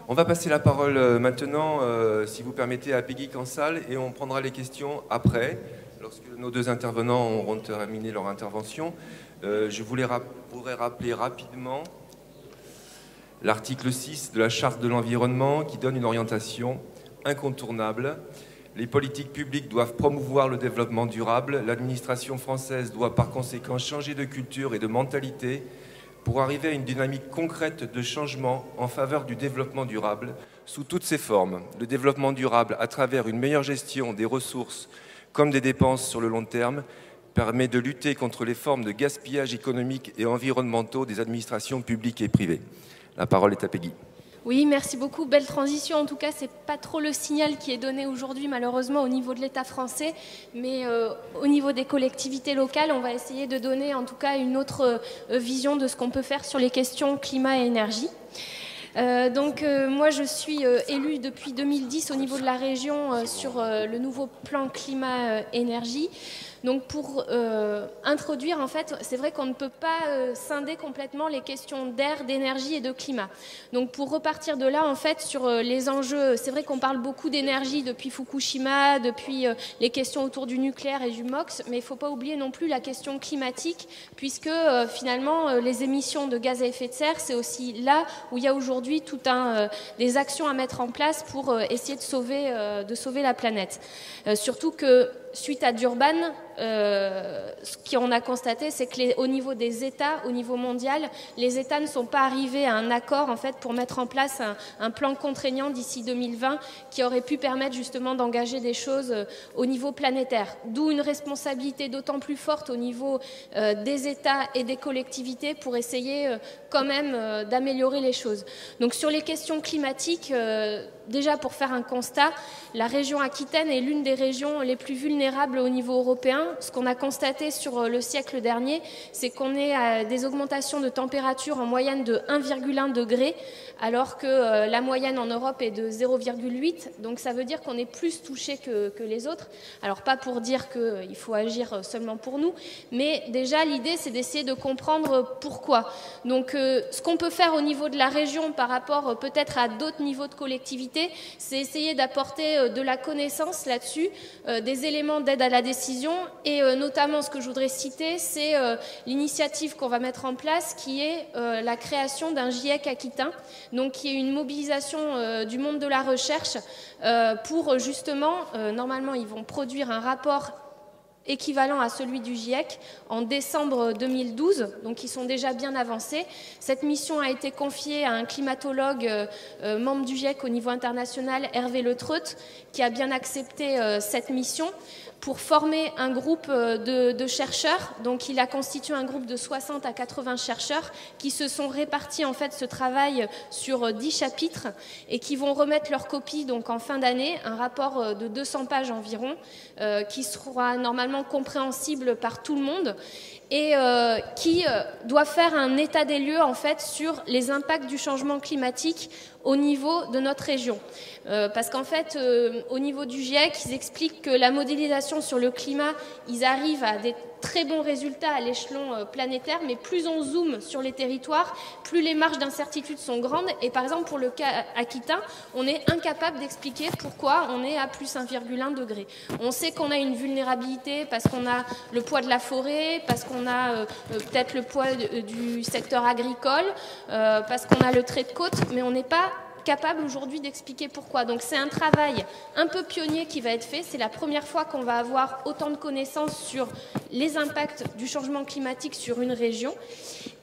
On va passer la parole maintenant, si vous permettez, à Peggy Cansal et on prendra les questions après, lorsque nos deux intervenants auront terminé leur intervention. Je voudrais rappeler rapidement l'article 6 de la Charte de l'environnement qui donne une orientation incontournable. Les politiques publiques doivent promouvoir le développement durable. L'administration française doit par conséquent changer de culture et de mentalité pour arriver à une dynamique concrète de changement en faveur du développement durable sous toutes ses formes. Le développement durable, à travers une meilleure gestion des ressources comme des dépenses sur le long terme, permet de lutter contre les formes de gaspillage économique et environnementaux des administrations publiques et privées. La parole est à Peggy. Oui, merci beaucoup. Belle transition. En tout cas, c'est pas trop le signal qui est donné aujourd'hui, malheureusement, au niveau de l'État français. Mais au niveau des collectivités locales, on va essayer de donner, en tout cas, une autre vision de ce qu'on peut faire sur les questions climat et énergie. Moi, je suis élue depuis 2010 au niveau de la région sur le nouveau plan climat-énergie. Donc pour introduire, en fait, c'est vrai qu'on ne peut pas scinder complètement les questions d'air, d'énergie et de climat. Donc pour repartir de là, en fait, sur les enjeux, c'est vrai qu'on parle beaucoup d'énergie depuis Fukushima, depuis les questions autour du nucléaire et du MOX, mais il ne faut pas oublier non plus la question climatique, puisque finalement, les émissions de gaz à effet de serre, c'est aussi là où il y a aujourd'hui tout des actions à mettre en place pour essayer de sauver la planète. Surtout que suite à Durban, ce qu'on a constaté, c'est qu'au niveau des États, au niveau mondial, les États ne sont pas arrivés à un accord en fait, pour mettre en place un plan contraignant d'ici 2020 qui aurait pu permettre justement d'engager des choses au niveau planétaire. D'où une responsabilité d'autant plus forte au niveau des États et des collectivités pour essayer quand même d'améliorer les choses. Donc sur les questions climatiques, déjà pour faire un constat, la région Aquitaine est l'une des régions les plus vulnérables au niveau européen. Ce qu'on a constaté sur le siècle dernier, c'est qu'on est à des augmentations de température en moyenne de 1,1 degré, alors que la moyenne en Europe est de 0,8. Donc ça veut dire qu'on est plus touché que les autres. Alors pas pour dire qu'il faut agir seulement pour nous, mais déjà l'idée c'est d'essayer de comprendre pourquoi. Donc ce qu'on peut faire au niveau de la région par rapport peut-être à d'autres niveaux de collectivité, c'est essayer d'apporter de la connaissance là-dessus, des éléments d'aide à la décision et notamment ce que je voudrais citer, c'est l'initiative qu'on va mettre en place qui est la création d'un GIEC aquitain, donc qui est une mobilisation du monde de la recherche pour justement, normalement ils vont produire un rapport équivalent à celui du GIEC en décembre 2012, donc ils sont déjà bien avancés. Cette mission a été confiée à un climatologue membre du GIEC au niveau international, Hervé Le Treut, qui a bien accepté cette mission pour former un groupe de chercheurs. Donc il a constitué un groupe de 60 à 80 chercheurs qui se sont répartis en fait ce travail sur 10 chapitres et qui vont remettre leur copie donc en fin d'année, un rapport de 200 pages environ qui sera normalement compréhensible par tout le monde et qui doit faire un état des lieux en fait sur les impacts du changement climatique au niveau de notre région. Parce qu'en fait, au niveau du GIEC, ils expliquent que la modélisation sur le climat, ils arrivent à des très bons résultats à l'échelon planétaire, mais plus on zoome sur les territoires, plus les marges d'incertitude sont grandes. Et par exemple, pour le cas aquitain, on est incapable d'expliquer pourquoi on est à plus 1,1 degré. On sait qu'on a une vulnérabilité parce qu'on a le poids de la forêt, parce qu'on a peut-être le poids du secteur agricole, parce qu'on a le trait de côte, mais on n'est pas capable aujourd'hui d'expliquer pourquoi. Donc c'est un travail un peu pionnier qui va être fait. C'est la première fois qu'on va avoir autant de connaissances sur les impacts du changement climatique sur une région.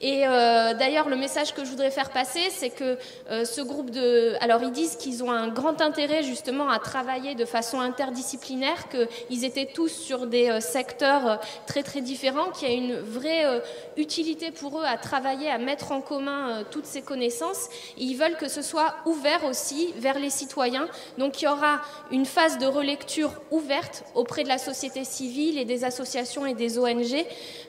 Et d'ailleurs, le message que je voudrais faire passer, c'est que ce groupe de... Alors, ils disent qu'ils ont un grand intérêt justement à travailler de façon interdisciplinaire, qu'ils étaient tous sur des secteurs très très différents, qu'il y a une vraie utilité pour eux à travailler, à mettre en commun toutes ces connaissances. Et ils veulent que ce soit ouvert aussi vers les citoyens. Donc, il y aura une phase de relecture ouverte auprès de la société civile et des associations et des ONG,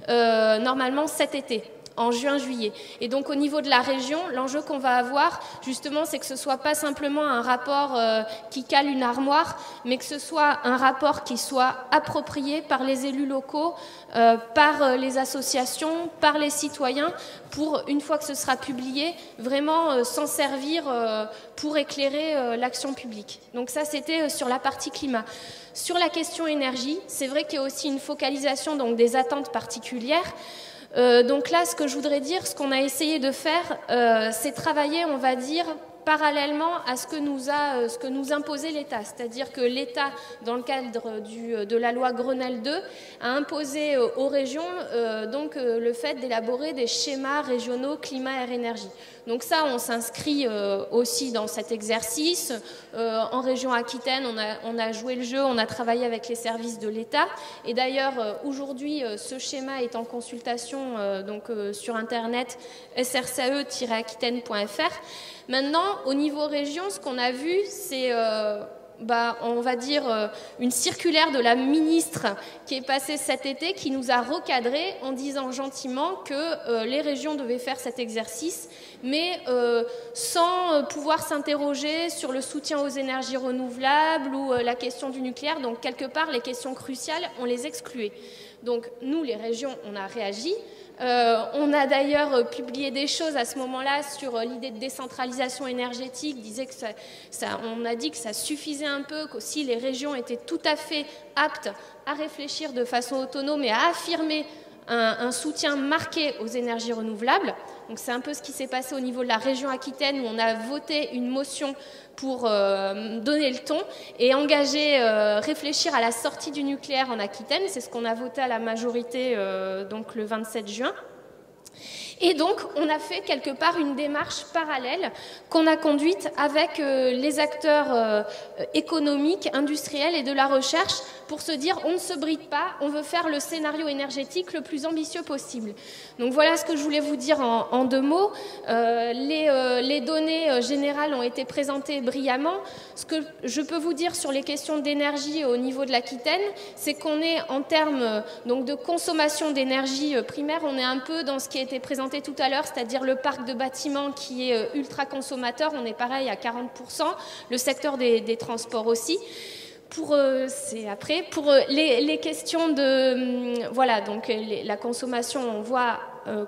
normalement cet été. en juin-juillet. Et donc au niveau de la région, l'enjeu qu'on va avoir justement, c'est que ce ne soit pas simplement un rapport qui cale une armoire, mais que ce soit un rapport qui soit approprié par les élus locaux, par les associations, par les citoyens, pour, une fois que ce sera publié, vraiment s'en servir pour éclairer l'action publique. Donc ça, c'était sur la partie climat. Sur la question énergie, c'est vrai qu'il y a aussi une focalisation donc, des attentes particulières. Donc là, ce que je voudrais dire, ce qu'on a essayé de faire, c'est travailler, on va dire, parallèlement à ce que nous imposait l'État. C'est-à-dire que l'État, dans le cadre de la loi Grenelle 2, a imposé aux régions donc, le fait d'élaborer des schémas régionaux climat, air, énergie. Donc ça, on s'inscrit aussi dans cet exercice. En région Aquitaine, on a joué le jeu, on a travaillé avec les services de l'État. Et d'ailleurs, aujourd'hui, ce schéma est en consultation donc, sur Internet srcae-aquitaine.fr. Maintenant, au niveau région, ce qu'on a vu, c'est, on va dire, une circulaire de la ministre qui est passée cet été, qui nous a recadré en disant gentiment que les régions devaient faire cet exercice, mais sans pouvoir s'interroger sur le soutien aux énergies renouvelables ou la question du nucléaire. Donc, quelque part, les questions cruciales, on les excluait. Donc, nous, les régions, on a réagi. On a d'ailleurs publié des choses à ce moment-là sur l'idée de décentralisation énergétique. On a dit que ça suffisait un peu, qu'aussi les régions étaient tout à fait aptes à réfléchir de façon autonome et à affirmer un soutien marqué aux énergies renouvelables. Donc c'est un peu ce qui s'est passé au niveau de la région Aquitaine, où on a voté une motion pour donner le ton et engager, réfléchir à la sortie du nucléaire en Aquitaine. C'est ce qu'on a voté à la majorité donc le 27 juin. Et donc, on a fait quelque part une démarche parallèle qu'on a conduite avec les acteurs économiques, industriels et de la recherche pour se dire on ne se bride pas, on veut faire le scénario énergétique le plus ambitieux possible. Donc voilà ce que je voulais vous dire en deux mots. Les données générales ont été présentées brillamment. Ce que je peux vous dire sur les questions d'énergie au niveau de l'Aquitaine, c'est qu'on est en termes donc, de consommation d'énergie primaire, on est un peu dans ce qui a été présenté tout à l'heure, c'est-à-dire le parc de bâtiments qui est ultra consommateur, on est pareil à 40%, le secteur des transports aussi. C'est après. Pour les questions de... voilà, donc la consommation, on voit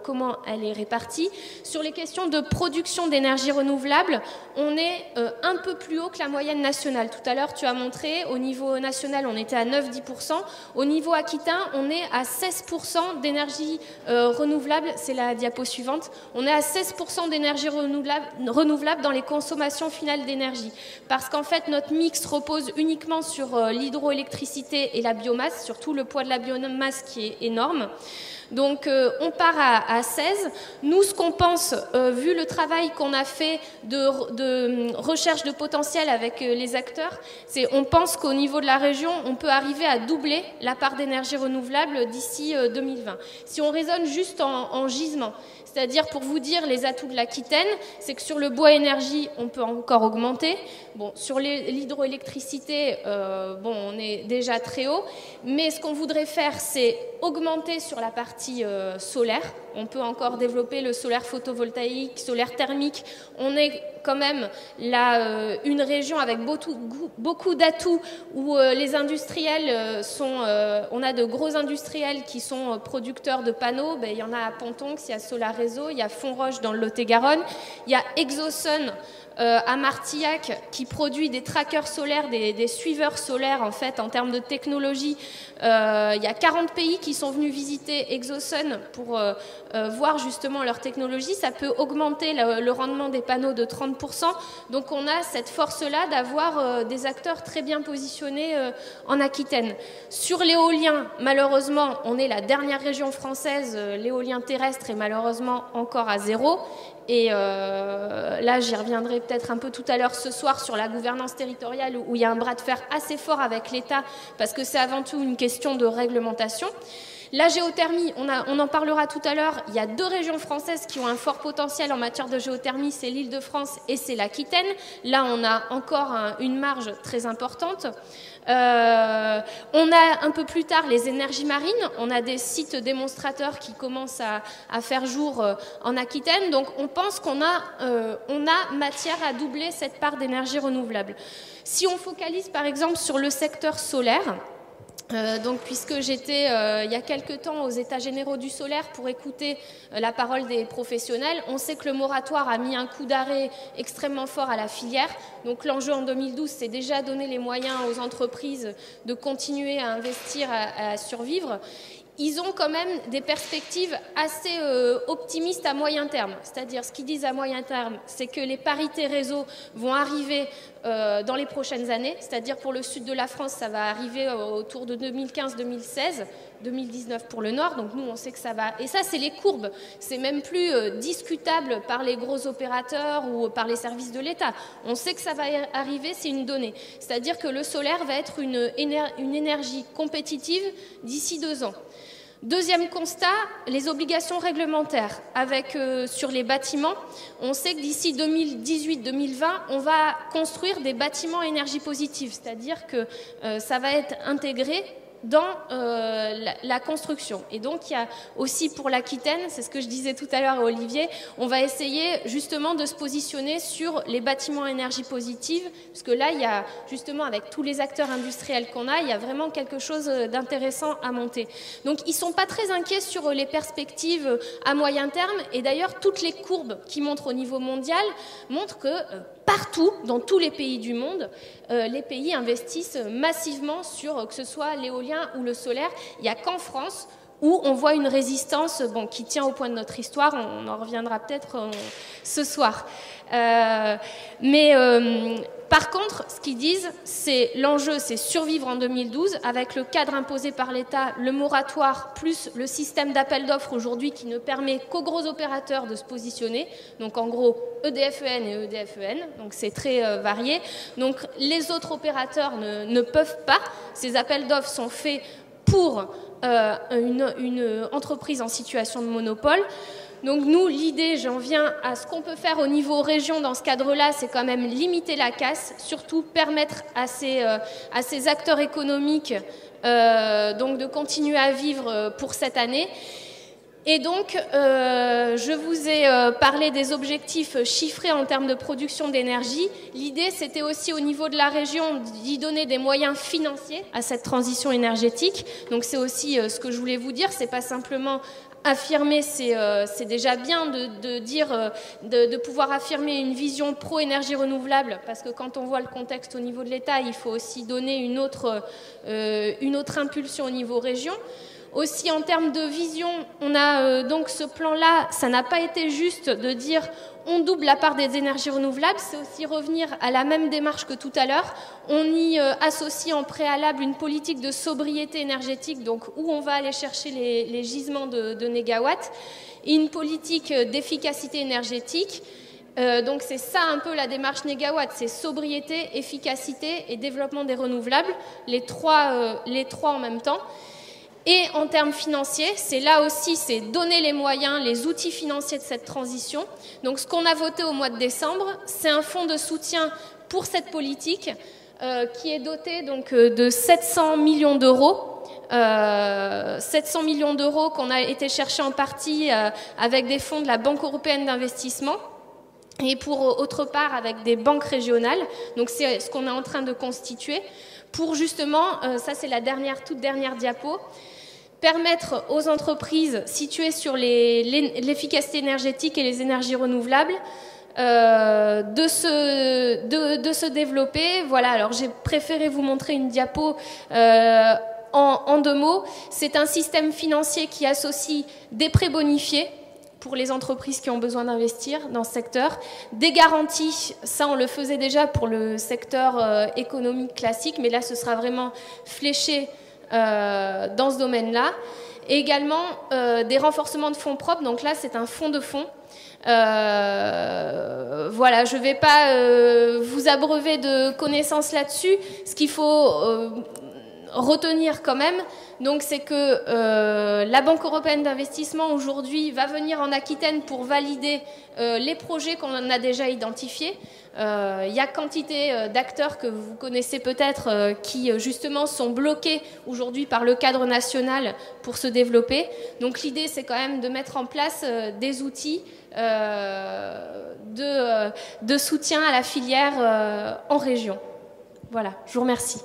comment elle est répartie. Sur les questions de production d'énergie renouvelable, on est un peu plus haut que la moyenne nationale. Tout à l'heure, tu as montré, au niveau national, on était à 9-10%. Au niveau aquitain, on est à 16% d'énergie renouvelable. C'est la diapo suivante. On est à 16% d'énergie renouvelable dans les consommations finales d'énergie. Parce qu'en fait, notre mix repose uniquement sur l'hydroélectricité et la biomasse, surtout le poids de la biomasse qui est énorme. Donc on part à 16. Nous, ce qu'on pense, vu le travail qu'on a fait de recherche de potentiel avec les acteurs, c'est on pense qu'au niveau de la région, on peut arriver à doubler la part d'énergie renouvelable d'ici 2020. Si on raisonne juste en gisement, c'est-à-dire pour vous dire les atouts de l'Aquitaine, c'est que sur le bois énergie, on peut encore augmenter. Bon, sur l'hydroélectricité, on est déjà très haut, mais ce qu'on voudrait faire, c'est augmenter sur la partie solaire. On peut encore développer le solaire photovoltaïque, solaire thermique. On est quand même là une région avec beaucoup d'atouts où les industriels on a de gros industriels qui sont producteurs de panneaux. Il y en a à Pontonx, il y a Solar Réseau, il y a Fontroche dans le Lot-et-Garonne, il y a Exosun à Martillac qui produit des trackers solaires, des suiveurs solaires en fait en termes de technologie. Il y a 40 pays qui sont venus visiter Exosun pour voir justement leur technologie. Ça peut augmenter le rendement des panneaux de 30%. Donc on a cette force-là d'avoir des acteurs très bien positionnés en Aquitaine. Sur l'éolien, malheureusement, on est la dernière région française. L'éolien terrestre est malheureusement encore à zéro. Et là, j'y reviendrai peut-être un peu tout à l'heure ce soir sur la gouvernance territoriale où il y a un bras de fer assez fort avec l'État parce que c'est avant tout une question de réglementation. La géothermie, on en parlera tout à l'heure, il y a 2 régions françaises qui ont un fort potentiel en matière de géothermie, c'est l'Île-de-France et c'est l'Aquitaine. Là, on a encore une marge très importante. On a un peu plus tard les énergies marines, on a des sites démonstrateurs qui commencent à faire jour en Aquitaine, donc on pense qu'on a matière à doubler cette part d'énergie renouvelable. Si on focalise par exemple sur le secteur solaire, donc, puisque j'étais il y a quelques temps aux États généraux du solaire pour écouter la parole des professionnels, on sait que le moratoire a mis un coup d'arrêt extrêmement fort à la filière. Donc l'enjeu en 2012, c'est déjà donner les moyens aux entreprises de continuer à investir, à survivre. Ils ont quand même des perspectives assez optimistes à moyen terme. C'est-à-dire, ce qu'ils disent à moyen terme, c'est que les parités réseau vont arriver dans les prochaines années. C'est-à-dire, pour le sud de la France, ça va arriver autour de 2015-2016, 2019 pour le nord. Donc nous, on sait que ça va... Et ça, c'est les courbes. C'est même plus discutable par les gros opérateurs ou par les services de l'État. On sait que ça va arriver, c'est une donnée. C'est-à-dire que le solaire va être une énergie compétitive d'ici 2 ans. Deuxième constat, les obligations réglementaires. Sur les bâtiments, on sait que d'ici 2018-2020, on va construire des bâtiments à énergie positive, c'est-à-dire que ça va être intégré dans la construction. Et donc, il y a aussi pour l'Aquitaine, c'est ce que je disais tout à l'heure à Olivier, on va essayer justement de se positionner sur les bâtiments à énergie positive, parce que là, il y a justement, avec tous les acteurs industriels qu'on a, il y a vraiment quelque chose d'intéressant à monter. Donc, ils ne sont pas très inquiets sur les perspectives à moyen terme, et d'ailleurs, toutes les courbes qui montrent au niveau mondial montrent que partout, dans tous les pays du monde, les pays investissent massivement sur que ce soit l'éolien ou le solaire. Il n'y a qu'en France où on voit une résistance qui tient au point de notre histoire. On en reviendra peut-être ce soir. Par contre, ce qu'ils disent, c'est l'enjeu, c'est survivre en 2012 avec le cadre imposé par l'État, le moratoire, plus le système d'appel d'offres aujourd'hui qui ne permet qu'aux gros opérateurs de se positionner. Donc en gros, EDF-EN et EDF-EN, donc c'est très varié. Donc les autres opérateurs ne peuvent pas. Ces appels d'offres sont faits pour une entreprise en situation de monopole. Donc nous, l'idée, j'en viens à ce qu'on peut faire au niveau région dans ce cadre-là, c'est quand même limiter la casse, surtout permettre à ces acteurs économiques donc de continuer à vivre pour cette année. Et donc, je vous ai parlé des objectifs chiffrés en termes de production d'énergie. L'idée, c'était aussi au niveau de la région d'y donner des moyens financiers à cette transition énergétique. Donc c'est aussi ce que je voulais vous dire, c'est pas simplement affirmer, c'est déjà bien de dire, de pouvoir affirmer une vision pro-énergie renouvelable, parce que quand on voit le contexte au niveau de l'État, il faut aussi donner une autre impulsion au niveau région. Aussi, en termes de vision, on a donc ce plan-là, ça n'a pas été juste de dire on double la part des énergies renouvelables, c'est aussi revenir à la même démarche que tout à l'heure. On y associe en préalable une politique de sobriété énergétique, donc où on va aller chercher les gisements de négawatts, et une politique d'efficacité énergétique. Donc c'est ça un peu la démarche négawatt, c'est sobriété, efficacité et développement des renouvelables, les trois en même temps. Et en termes financiers, c'est là aussi, c'est donner les moyens, les outils financiers de cette transition. Donc ce qu'on a voté au mois de décembre, c'est un fonds de soutien pour cette politique qui est doté donc, de 700 millions d'euros. 700 millions d'euros qu'on a été chercher en partie avec des fonds de la Banque européenne d'investissement et pour autre part avec des banques régionales. Donc c'est ce qu'on est en train de constituer pour justement, ça c'est la toute dernière diapo, permettre aux entreprises situées sur l'efficacité énergétique et les énergies renouvelables de se développer. Voilà, alors j'ai préféré vous montrer une diapo en 2 mots. C'est un système financier qui associe des prêts bonifiés pour les entreprises qui ont besoin d'investir dans ce secteur, des garanties, ça on le faisait déjà pour le secteur économique classique, mais là ce sera vraiment fléché dans ce domaine-là. Et également des renforcements de fonds propres, donc là c'est un fonds de fonds. Voilà, je ne vais pas vous abreuver de connaissances là-dessus. Ce qu'il faut retenir quand même, donc c'est que la Banque européenne d'investissement aujourd'hui va venir en Aquitaine pour valider les projets qu'on a déjà identifiés. Il y a quantité d'acteurs que vous connaissez peut-être qui justement sont bloqués aujourd'hui par le cadre national pour se développer. Donc l'idée c'est quand même de mettre en place des outils de soutien à la filière en région. Voilà, je vous remercie.